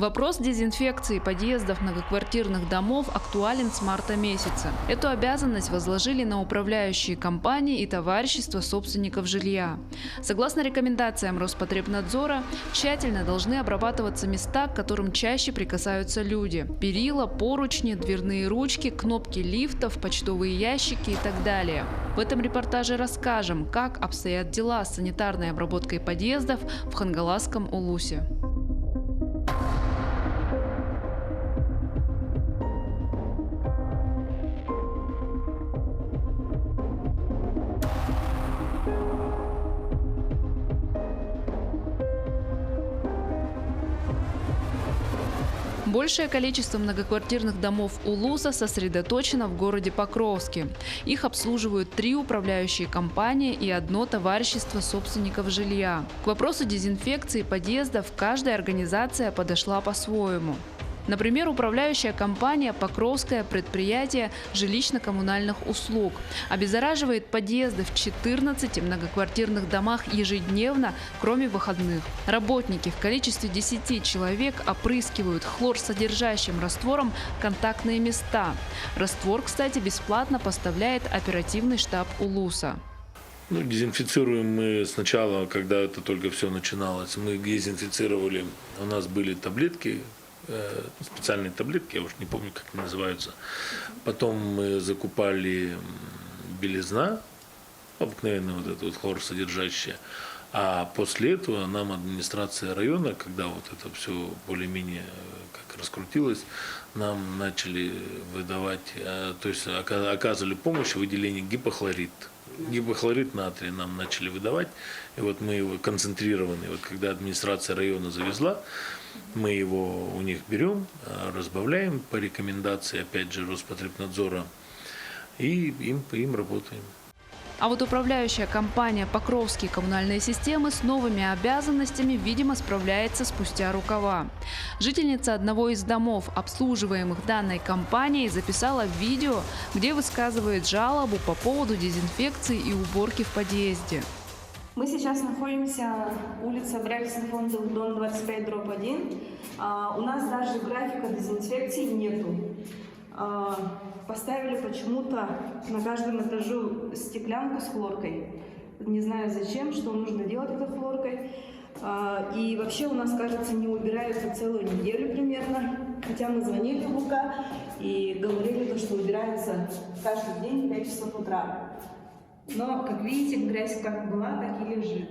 Вопрос дезинфекции подъездов многоквартирных домов актуален с марта месяца. Эту обязанность возложили на управляющие компании и товарищества собственников жилья. Согласно рекомендациям Роспотребнадзора, тщательно должны обрабатываться места, к которым чаще прикасаются люди. Перила, поручни, дверные ручки, кнопки лифтов, почтовые ящики и так далее. В этом репортаже расскажем, как обстоят дела с санитарной обработкой подъездов в Хангаласском Улусе. Большее количество многоквартирных домов Улуса сосредоточено в городе Покровске. Их обслуживают 3 управляющие компании и 1 товарищество собственников жилья. К вопросу дезинфекции подъездов каждая организация подошла по-своему. Например, управляющая компания «Покровское предприятие жилищно-коммунальных услуг» обеззараживает подъезды в 14 многоквартирных домах ежедневно, кроме выходных. Работники в количестве 10 человек опрыскивают хлорсодержащим раствором контактные места. Раствор, кстати, бесплатно поставляет оперативный штаб Улуса. Дезинфицируем мы сначала, когда это только все начиналось, мы дезинфицировали, у нас были таблетки, специальные таблетки, я уж не помню, как они называются. Потом мы закупали белизна, обыкновенная вот эта вот хлорсодержащая. А после этого нам администрация района, когда вот это все более-менее как раскрутилось, нам начали выдавать, то есть оказывали помощь в выделении гипохлорид. Гипохлорид натрия нам начали выдавать, и вот мы его концентрированный, вот когда администрация района завезла, мы его у них берем, разбавляем по рекомендации, опять же, Роспотребнадзора, и им работаем. А вот управляющая компания «Покровские коммунальные системы» с новыми обязанностями, видимо, справляется спустя рукава. Жительница одного из домов, обслуживаемых данной компанией, записала видео, где высказывает жалобу по поводу дезинфекции и уборки в подъезде. Мы сейчас находимся улица Брякский фонд, дом 25/1. У нас даже графика дезинфекции нету. Поставили почему-то на каждом этажу стеклянку с хлоркой. Не знаю зачем, что нужно делать этой хлоркой. И вообще у нас, кажется, не убираются целую неделю примерно. Хотя мы звонили в УК и говорили, что убирается каждый день в 5 часов утра. Но, как видите, грязь как была, так и лежит.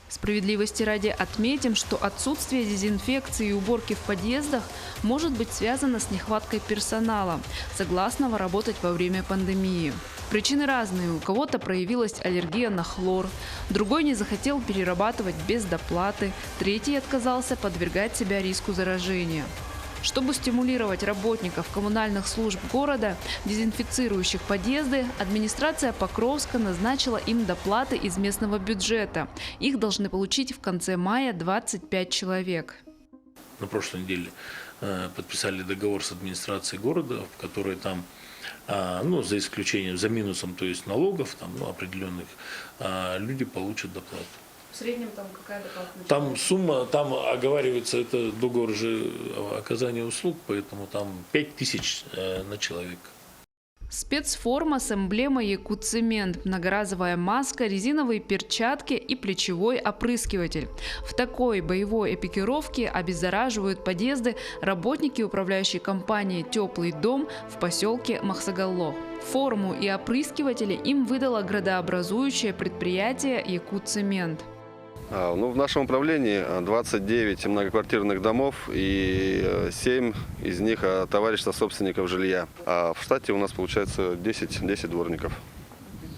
Справедливости ради отметим, что отсутствие дезинфекции и уборки в подъездах может быть связано с нехваткой персонала, согласного работать во время пандемии. Причины разные. У кого-то проявилась аллергия на хлор, другой не захотел перерабатывать без доплаты, третий отказался подвергать себя риску заражения. Чтобы стимулировать работников коммунальных служб города, дезинфицирующих подъезды, администрация Покровска назначила им доплаты из местного бюджета. Их должны получить в конце мая 25 человек. На прошлой неделе подписали договор с администрацией города, в которой там, за исключением, за минусом, то есть налогов определенных, люди получат доплату. В среднем там какая доплата? Там сумма, там оговаривается, это договор же оказания услуг, поэтому там 5000 на человека. Спецформа с эмблемой «Якутцемент», многоразовая маска, резиновые перчатки и плечевой опрыскиватель. В такой боевой экипировке обеззараживают подъезды работники управляющей компании «Теплый дом» в поселке Махсагалло. Форму и опрыскиватели им выдало градообразующее предприятие «Якутцемент». В нашем управлении 29 многоквартирных домов и 7 из них товарищества собственников жилья. А в штате у нас получается 10 дворников.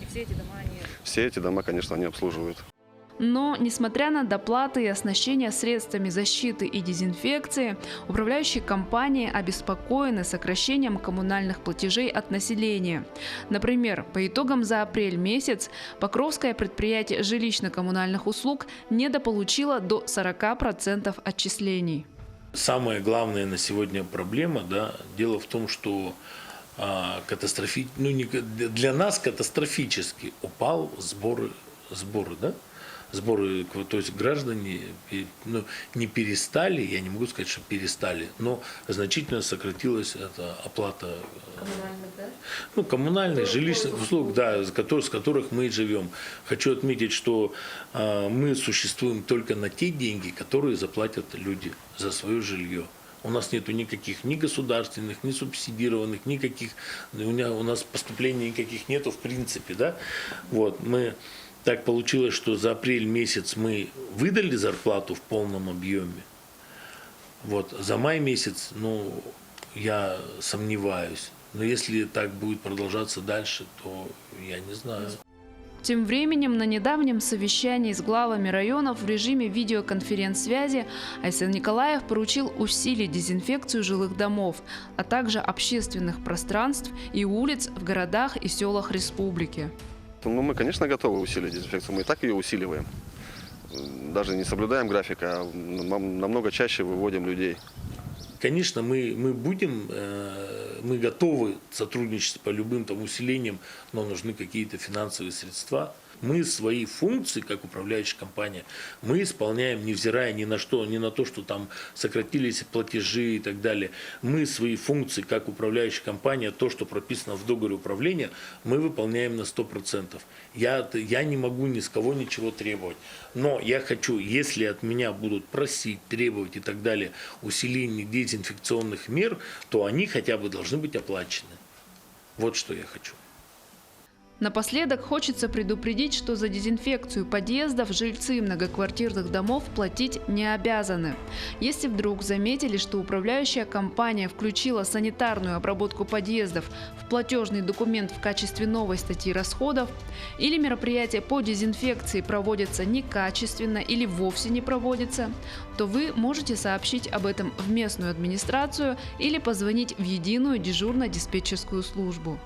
И все эти дома они? Все эти дома, конечно, они обслуживают. Но, несмотря на доплаты и оснащение средствами защиты и дезинфекции, управляющие компании обеспокоены сокращением коммунальных платежей от населения. Например, по итогам за апрель месяц Покровское предприятие жилищно-коммунальных услуг недополучило до 40% отчислений. Самая главная на сегодня проблема, дело в том, что для нас катастрофически упал сборы, сборы, то есть граждане не перестали, я не могу сказать, что перестали, но значительно сократилась эта оплата коммунальных, жилищных услуг, да, с которых мы живем. Хочу отметить, что мы существуем только на те деньги, которые заплатят люди за свое жилье. У нас нету никаких ни государственных, ни субсидированных, никаких, у нас поступлений никаких нету в принципе, да. Вот, так получилось, что за апрель месяц мы выдали зарплату в полном объеме. Вот, за май месяц, я сомневаюсь. Но если так будет продолжаться дальше, то я не знаю. Тем временем на недавнем совещании с главами районов в режиме видеоконференц-связи Айсен Николаев поручил усилить дезинфекцию жилых домов, а также общественных пространств и улиц в городах и селах республики. Мы, конечно, готовы усилить дезинфекцию. Мы и так ее усиливаем. Даже не соблюдаем графика, а намного чаще выводим людей. Конечно, мы готовы сотрудничать по любым усилениям, но нужны какие-то финансовые средства. Мы свои функции, как управляющая компания, мы исполняем, невзирая ни на что, ни на то, что там сократились платежи и так далее. Мы свои функции, как управляющая компания, то, что прописано в договоре управления, мы выполняем на 100%. Я не могу ни с кого ничего требовать. Но я хочу, если от меня будут просить, требовать и так далее усиление дезинфекционных мер, то они хотя бы должны быть оплачены. Вот что я хочу. Напоследок хочется предупредить, что за дезинфекцию подъездов жильцы многоквартирных домов платить не обязаны. Если вдруг заметили, что управляющая компания включила санитарную обработку подъездов в платежный документ в качестве новой статьи расходов, или мероприятия по дезинфекции проводятся некачественно или вовсе не проводятся, то вы можете сообщить об этом в местную администрацию или позвонить в единую дежурно-диспетчерскую службу.